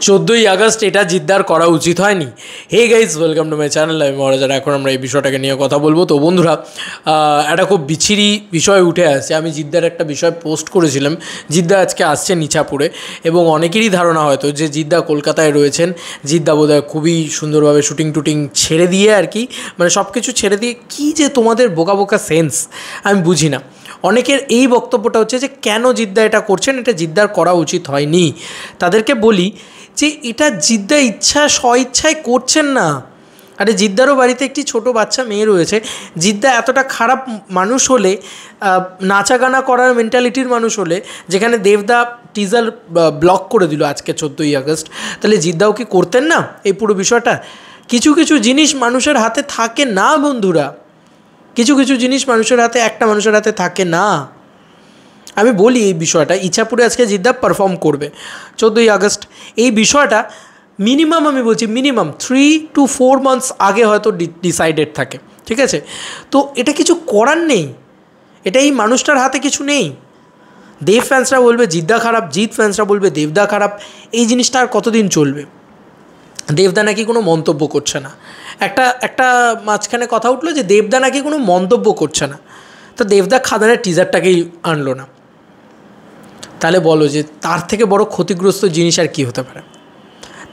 14ই August এটা জিদ্দার করা উচিত হয়নি। Hey guys, welcome to my channel. আমি মহারাজার। এখন আমরা এই বিষয়টাকে নিয়ে কথা বলবো। তো বন্ধুরা, একটা খুব বিচ্ছিরি বিষয় উঠে আসছে। আমি জিদ্দার একটা বিষয় পোস্ট করেছিলাম। জিদ্দা আজকে আসছে নিছাপুরে, এবং অনেকেরই ধারণা হয়তো যে জিদ্দা কলকাতায় রয়েছেন। জিদ্দা বোধহয় খুবই সুন্দরভাবে শুটিং টুটিং ছেড়ে দিয়ে আর কি, মানে সব কিছু ছেড়ে দিয়ে, কী যে তোমাদের বোকা বোকা সেন্স আমি বুঝি না। অনেকের এই বক্তব্যটা হচ্ছে যে কেন জিদ্দা এটা করছেন, এটা জিদ্দার করা উচিত হয়নি। তাদেরকে বলি যে এটা জিদ্দা স্ব ইচ্ছায় করছেন না। আরে জিদ্দারও বাড়িতে একটি ছোট বাচ্চা মেয়ে রয়েছে। জিদ্দা এতটা খারাপ মানুষ হলে, নাচা গানা করার মেন্টালিটির মানুষ হলে, যেখানে দেবদা টিজার ব্লক করে দিল আজকে 14ই আগস্ট, তাহলে জিদ্দাও কি করতেন না এই পুরো বিষয়টা? কিছু কিছু জিনিস মানুষের হাতে থাকে না বন্ধুরা, কিছু কিছু জিনিস মানুষের হাতে, একটা মানুষের হাতে থাকে না। আমি বলি এই বিষয়টা, ইচ্ছাপুরে আজকে জিদ্দা পারফর্ম করবে 14ই আগস্ট। এই বিষয়টা মিনিমাম, আমি বলছি মিনিমাম 3 to 4 months আগে হয়তো ডিসাইডেড থাকে, ঠিক আছে? তো এটা কিছু করার নেই, এটা এই মানুষটার হাতে কিছু নেই। দেব ফ্যান্সরা বলবে জিদ্দা খারাপ, জিৎ ফ্যান্সরা বলবে দেবদা খারাপ। এই জিনিসটা আর কতদিন চলবে? দেবদা নাকি কোনো মন্তব্য করছে না। একটা মাঝখানে কথা উঠলো যে দেবদা নাকি কোনো মন্তব্য করছে না। তো দেবদা খাদানের টিজারটাকেই আনলো না। তাহলে বলো যে তার থেকে বড় ক্ষতিগ্রস্ত জিনিস আর কী হতে পারে?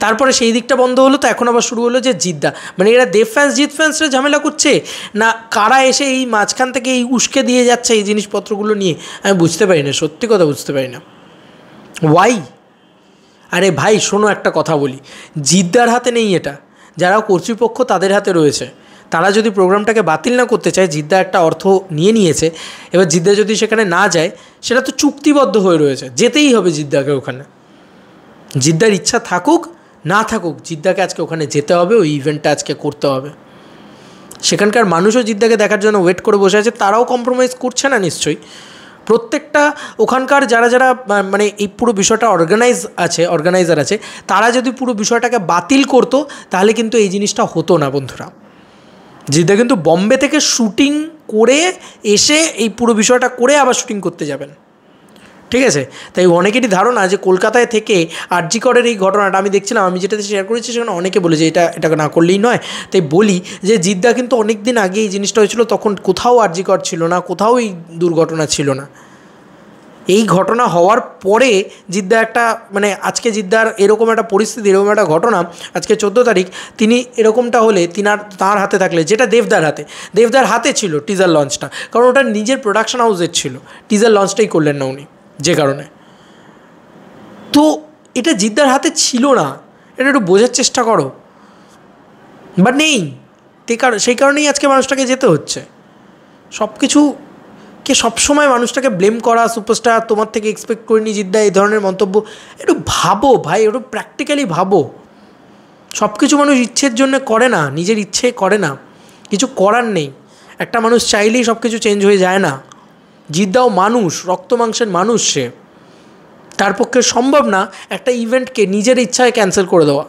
তারপরে সেই দিকটা বন্ধ হলো, তো এখন আবার শুরু হলো যে জিদ্দা, মানে এরা দেব ফ্যান্স জিৎ ফ্যান্সরা ঝামেলা করছে, না কারা এসে এই মাঝখান থেকে এই উস্কে দিয়ে যাচ্ছে এই জিনিসপত্রগুলো নিয়ে? আমি বুঝতে পারি না, সত্যি কথা বুঝতে পারি না। ওয়াই? আরে ভাই শোনো, একটা কথা বলি, জিদ্দার হাতে নেই এটা, যারা কর্তৃপক্ষ তাদের হাতে রয়েছে। তারা যদি প্রোগ্রামটাকে বাতিল না করতে চায়, জিদ্দা একটা অর্থ নিয়েছে, এবার জিদ্দা যদি সেখানে না যায়, সেটা তো চুক্তিবদ্ধ হয়ে রয়েছে, যেতেই হবে জিদ্দাকে ওখানে। জিদ্দার ইচ্ছা থাকুক না থাকুক, জিদ্দাকে আজকে ওখানে যেতে হবে, ওই ইভেন্টটা আজকে করতে হবে। সেখানকার মানুষও জিদ্দাকে দেখার জন্য ওয়েট করে বসে আছে, তারাও কম্প্রোমাইজ করছে না নিশ্চয়ই। প্রত্যেকটা ওখানকার যারা মানে এই পুরো বিষয়টা অর্গানাইজার আছে, তারা যদি পুরো বিষয়টাকে বাতিল করতো, তাহলে কিন্তু এই জিনিসটা হতো না বন্ধুরা। জিদ্দা কিন্তু বম্বে থেকে শুটিং করে এসে এই পুরো বিষয়টা করে আবার শুটিং করতে যাবেন, ঠিক আছে? তাই অনেকেরই ধারণা যে কলকাতায় থেকে আরজি করের এই ঘটনাটা, আমি দেখছিলাম, আমি যেটাতে শেয়ার করেছি সেখানে অনেকে বলে যে এটা না করলেই নয়। তাই বলি যে জিদ্দা কিন্তু অনেক দিন আগে এই জিনিসটা হয়েছিল, তখন কোথাও আরজি কর ছিল না, কোথাও এই দুর্ঘটনা ছিল না। এই ঘটনা হওয়ার পরে জিদ্দা একটা, মানে আজকে জিদ্দার এরকম একটা পরিস্থিতি, এরকম একটা ঘটনা, আজকে 14 তারিখ, তিনি এরকমটা হলে, তার হাতে থাকলে, যেটা দেবদার হাতে ছিল টিজার লঞ্চটা, কারণ ওটা নিজের প্রোডাকশন হাউসের ছিল, টিজার লঞ্চটাই করলেন না উনি, যে কারণে। তো এটা জিদ্দার হাতে ছিল না, এটা একটু বোঝার চেষ্টা করো। বা নেই, সেই কারণেই আজকে মানুষটাকে যেতে হচ্ছে। সব কিছুকে সবসময় মানুষটাকে ব্লেম করা, সুপারস্টার তোমার থেকে এক্সপেক্ট করিনি জিদ্দা, এই ধরনের মন্তব্য, একটু ভাবো ভাই, একটু প্র্যাকটিক্যালি ভাবো। সব কিছু মানুষ ইচ্ছের জন্য করে না, নিজের ইচ্ছে করে না, কিছু করার নেই। একটা মানুষ চাইলেই সব কিছু চেঞ্জ হয়ে যায় না। জিদ্দাও মানুষ, রক্ত মাংসের মানুষ, সে, তার পক্ষে সম্ভব না একটা ইভেন্টকে নিজের ইচ্ছায় ক্যান্সেল করে দেওয়া।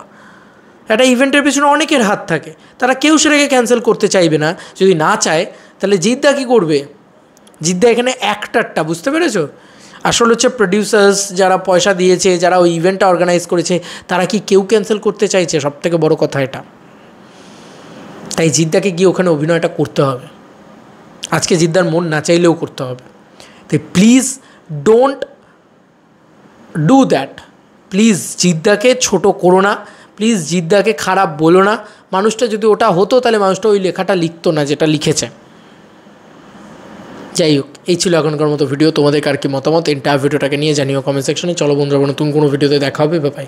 একটা ইভেন্টের পিছনে অনেকের হাত থাকে, তারা কেউ সেটাকে ক্যান্সেল করতে চাইবে না। যদি না চায়, তাহলে জিদ্দা কী করবে? জিদ্দা এখানে অ্যাক্টরটা, বুঝতে পেরেছো? আসলে হচ্ছে প্রডিউসার্স, যারা পয়সা দিয়েছে, যারা ওই ইভেন্টটা অর্গানাইজ করেছে, তারা কি কেউ ক্যান্সেল করতে চাইছে? সবথেকে বড় কথা এটা। তাই জিদ্দাকে গিয়ে ওখানে অভিনয়টা করতে হবে, আজকে জিদ্দার মন না চাইলেও করতে হবে। তাই please don't do that. Please জিদ্দাকে ছোট করো না, প্লিজ জিদ্দাকে খারাপ বলো না। মানুষটা যদি ওটা হতো, তাহলে মানুষটা ওই লেখাটা লিখতো না যেটা লিখেছে। যাই হোক, এই ছিল এখনকার মতো ভিডিও। তোমাদের কার কি মতামত এন্টায়ার ভিডিওটাকে নিয়ে জানিও কমেন্ট সেকশনে। চলো বন্ধুরা, নতুন কোনো ভিডিওতে দেখা হবে। Bye bye.